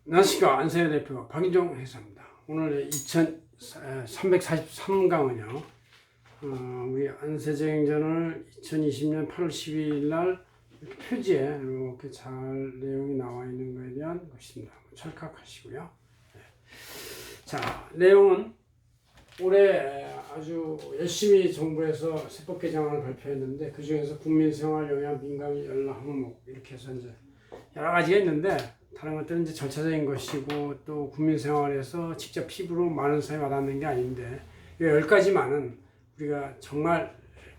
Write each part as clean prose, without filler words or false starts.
안녕하십니까. 안세현 대표 박인종 회사입니다. 오늘 2343강은요. 우리 안세정전을 2020년 8월 12일 날 표지에 이렇게 잘 내용이 나와 있는 것에 대한 것입니다. 찰칵하시고요. 자, 내용은 올해 아주 열심히 정부에서 세법 개정안을 발표했는데 그 중에서 국민생활 영향 민감 연락 항목 이렇게 해서 이제 여러 가지가 있는데 다른 것들은 이제 절차적인 것이고 또 국민생활에서 직접 피부로 많은 사람이 와닿는 게 아닌데 이 10가지만은 우리가 정말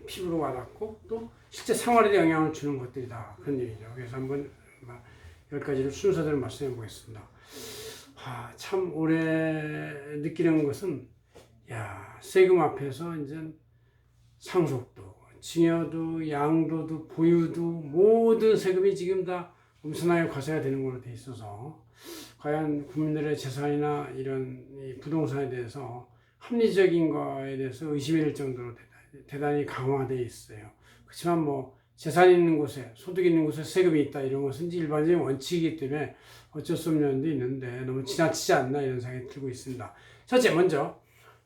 피부로 와닿고 또 실제 생활에 영향을 주는 것들이다 그런 얘기죠. 그래서 한번 10가지를 순서대로 말씀해 보겠습니다. 참 올해 느끼는 것은 세금 앞에서 이제 상속도, 증여도, 양도도, 보유도 모든 세금이 지금 다 엄청나게 과세가 되는 걸로 돼 있어서 과연 국민들의 재산이나 이런 부동산에 대해서 합리적인 거에 대해서 의심이 될 정도로 대단히 강화되어 있어요. 그렇지만 뭐 재산 있는 곳에 소득 있는 곳에 세금이 있다 이런 것은 일반적인 원칙이기 때문에 어쩔 수 없는 면도 있는데 너무 지나치지 않나 이런 생각이 들고 있습니다. 첫째 먼저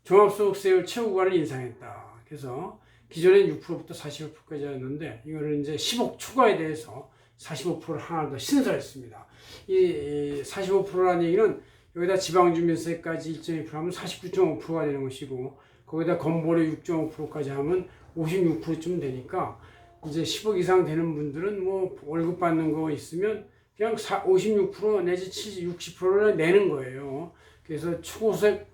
종합소득세율 최고 구간을 인상했다. 그래서 기존엔 6%부터 45%까지였는데 이거를 이제 10억 초과에 대해서 45%를 하나 더 신설했습니다. 이 45%라는 얘기는 여기다 지방주민세까지 1.2% 하면 49.5%가 되는 것이고 거기다 건보료 6.5%까지 하면 56%쯤 되니까 이제 10억 이상 되는 분들은 뭐 월급 받는 거 있으면 그냥 56% 내지 60%를 내는 거예요. 그래서 초고득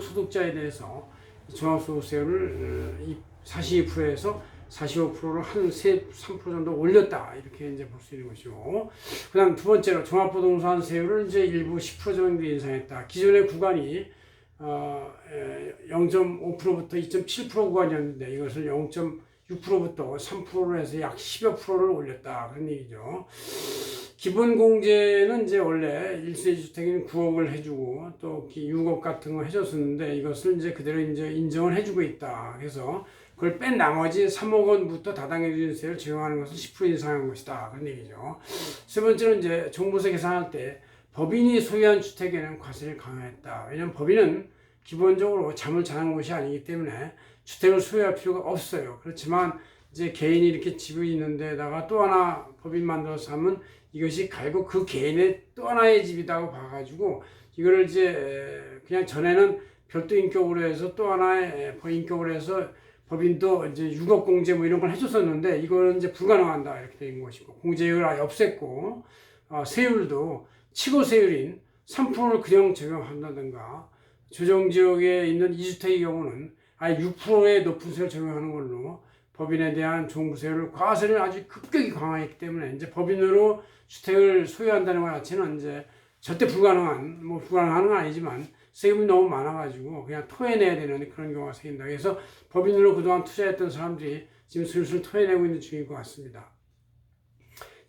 소득자에 대해서 종합소득세율을 42%에서 45%를 한 3% 정도 올렸다. 이렇게 이제 볼 수 있는 것이고. 그 다음 두 번째로 종합부동산 세율을 이제 일부 10% 정도 인상했다. 기존의 구간이 0.5%부터 2.7% 구간이었는데 이것을 0.6%부터 3%로 해서 약 10여 %를 올렸다. 그런 얘기죠. 기본공제는 이제 원래 1세 주택인 9억을 해주고 또 6억 같은 거 해줬었는데 이것을 이제 그대로 이제 인정을 해주고 있다. 그래서 그걸 뺀 나머지 3억 원부터 다당해 주세를 적용하는 것을 10% 인상한 것이다. 그런 얘기죠. 세 번째는 이제 종부세 계산할 때 법인이 소유한 주택에는 과세를 강화했다. 왜냐하면 법인은 기본적으로 잠을 자는 것이 아니기 때문에 주택을 소유할 필요가 없어요. 그렇지만 이제 개인이 이렇게 집이 있는 데다가 또 하나 법인 만들어서 하면 이것이 결국 그 개인의 또 하나의 집이라고 봐가지고 이거를 이제 그냥 전에는 별도 인격으로 해서 또 하나의 인격으로 해서 법인도 이제 6억 공제 뭐 이런 걸 해줬었는데 이거는 이제 불가능한다 이렇게 된 것이고 공제율을 아예 없앴고 세율도 치고세율인 3%를 그냥 적용한다든가 조정지역에 있는 2주택의 경우는 아예 6%의 높은 세율을 적용하는 걸로 법인에 대한 종부세율을 과세를 아주 급격히 강화했기 때문에 이제 법인으로 주택을 소유한다는 것 자체는 이제 절대 불가능한 뭐 불가능한 건 아니지만 세금이 너무 많아가지고 그냥 토해내야 되는 그런 경우가 생긴다. 그래서 법인으로 그동안 투자했던 사람들이 지금 슬슬 토해내고 있는 중인 것 같습니다.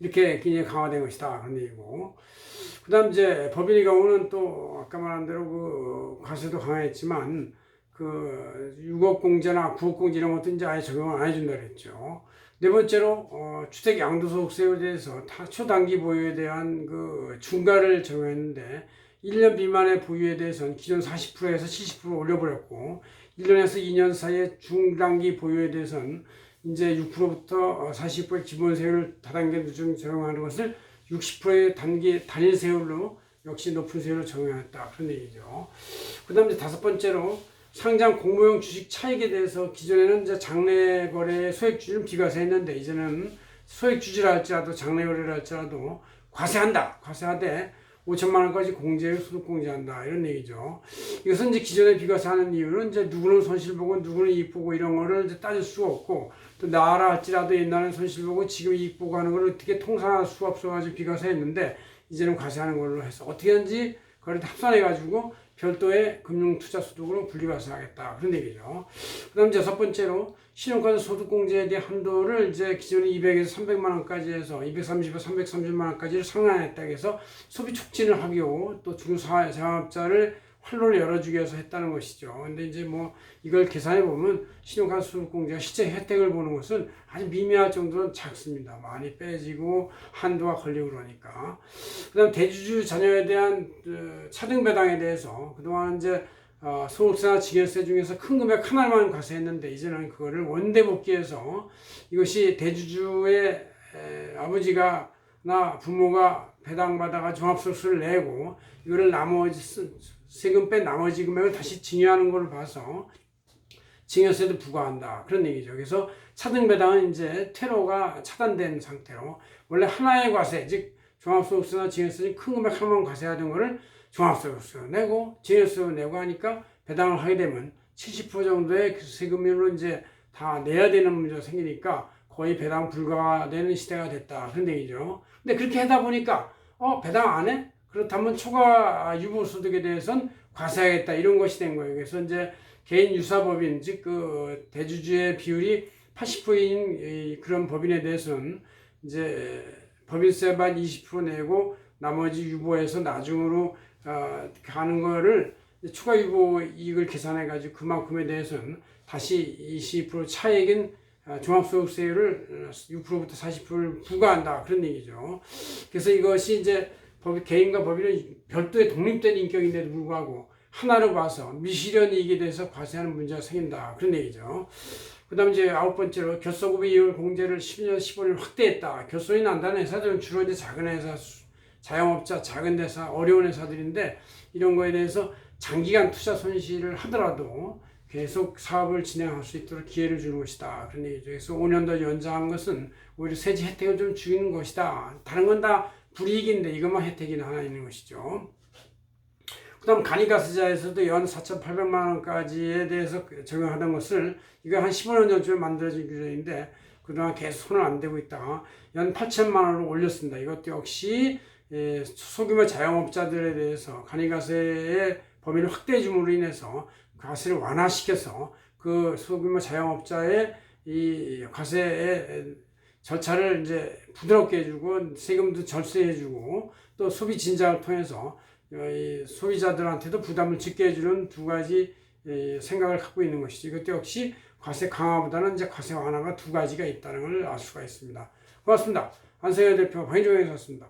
이렇게 굉장히 강화된 것이다. 그런 얘기고. 그 다음 이제 법인의 경우는 또 아까 말한 대로 그 과세도 강화했지만 그 6억 공제나 9억 공제 이런 것도 이제 아예 적용을 안 해준다 그랬죠. 네 번째로 주택 양도소득세에 대해서 초단기 보유에 대한 그 중과를 적용했는데 1년 미만의 보유에 대해서는 기존 40%에서 70% 올려버렸고 1년에서 2년 사이의 중단기 보유에 대해서는 이제 6%부터 40%의 기본세율을 다단계 적용하는 것을 60%의 단일 세율로 역시 높은 세율을 적용했다. 그런 얘기죠. 그 다음에 다섯 번째로 상장 공모용 주식 차익에 대해서 기존에는 이제 장래 거래 소액 주주를 비과세했는데 이제는 소액 주주라 할지라도 장래 거래를 할지라도 과세한다. 과세하되 5천만 원까지 공제율 소득 공제한다. 이런 얘기죠. 이것은 이제 기존에 비과세하는 이유는 이제 누구는 손실 보고 누구는 이익 보고 이런 거를 이제 따질 수가 없고 또 나라 할지라도 옛날에 손실 보고 지금 이익 보고 하는 걸 어떻게 통상할 수가 없어가지고 비과세했는데 이제는 과세하는 걸로 해서 어떻게든지 그걸 합산해가지고 별도의 금융투자소득으로 분리과세하겠다. 그런 얘기죠. 그 다음 여섯 번째로 신용카드 소득공제에 대한 한도를 이제 기존에 200에서 300만 원까지 해서 230에서 330만 원까지를 상향했다 해서 소비 촉진을 하고 또 중소자업자를 활로를 열어주기 위해서 했다는 것이죠. 근데 이제 뭐 이걸 계산해 보면 신용카드 수급공제가 실제 혜택을 보는 것은 아주 미미할 정도로 작습니다. 많이 빼지고 한도가 걸리고 그러니까. 그다음 대주주 자녀에 대한 차등 배당에 대해서 그동안 이제 소득세나 증여세 중에서 큰 금액 하나만 과세했는데 이제는 그거를 원대 복귀해서 이것이 대주주의 아버지가나 부모가 배당받아가 종합소득세를 내고 이거를 나머지 세금 뺀 나머지 금액을 다시 증여하는 것을 봐서 증여세도 부과한다 그런 얘기죠. 그래서 차등 배당은 이제 퇴로가 차단된 상태로 원래 하나의 과세 즉 종합소득세나 증여세 큰 금액 하나만 과세하던 거를 종합소득세 내고 증여세 내고 하니까 배당을 하게 되면 70% 정도의 세금으로 이제 다 내야 되는 문제가 생기니까 거의 배당 불가되는 시대가 됐다 그런 얘기죠. 근데 그렇게 하다 보니까 배당 안 해? 그렇다면 초과 유보소득에 대해서는 과세하겠다 이런 것이 된 거예요. 그래서 이제 개인 유사법인 즉 그 대주주의 비율이 80%인 그런 법인에 대해서는 이제 법인세만 20% 내고 나머지 유보해서 나중으로 가는 거를 추가 유보 이익을 계산해 가지고 그만큼에 대해서는 다시 20% 차액인 종합소득세율을 6%부터 40%를 부과한다 그런 얘기죠. 그래서 이것이 이제 개인과 법인은 별도의 독립된 인격인데도 불구하고 하나로 봐서 미실현 이익에 대해서 과세하는 문제가 생긴다 그런 얘기죠. 그 다음에 이제 9번째로 결소급의 이율 공제를 10년 15년 확대했다. 결손이 난다는 회사들은 주로 이제 작은 회사, 자영업자, 작은 회사, 어려운 회사들인데 이런 거에 대해서 장기간 투자 손실을 하더라도 계속 사업을 진행할 수 있도록 기회를 주는 것이다 그런 얘기죠. 그래서 5년 더 연장한 것은 오히려 세제 혜택을 좀 주는 것이다. 다른 건 다 불이익인데 이것만 혜택이 하나 있는 것이죠. 그 다음 간이가세자에서도 연 4,800만 원까지에 대해서 적용하던 것을 이거 한 15년 전쯤에 만들어진 규정인데 그동안 계속 손을 안 대고 있다가 연 8천만 원으로 올렸습니다. 이것도 역시 소규모 자영업자들에 대해서 간이가세의 범위를 확대해 줌으로 인해서 과세를 완화시켜서 그 소규모 자영업자의 이 과세의 절차를 이제 부드럽게 해주고 세금도 절세해주고 또 소비 진작을 통해서 이 소비자들한테도 부담을 적게 해주는 두 가지 생각을 갖고 있는 것이죠. 이것도 역시 과세 강화보다는 이제 과세 완화가 두 가지가 있다는 걸 알 수가 있습니다. 고맙습니다. 안세현 대표 방희종에서 습니다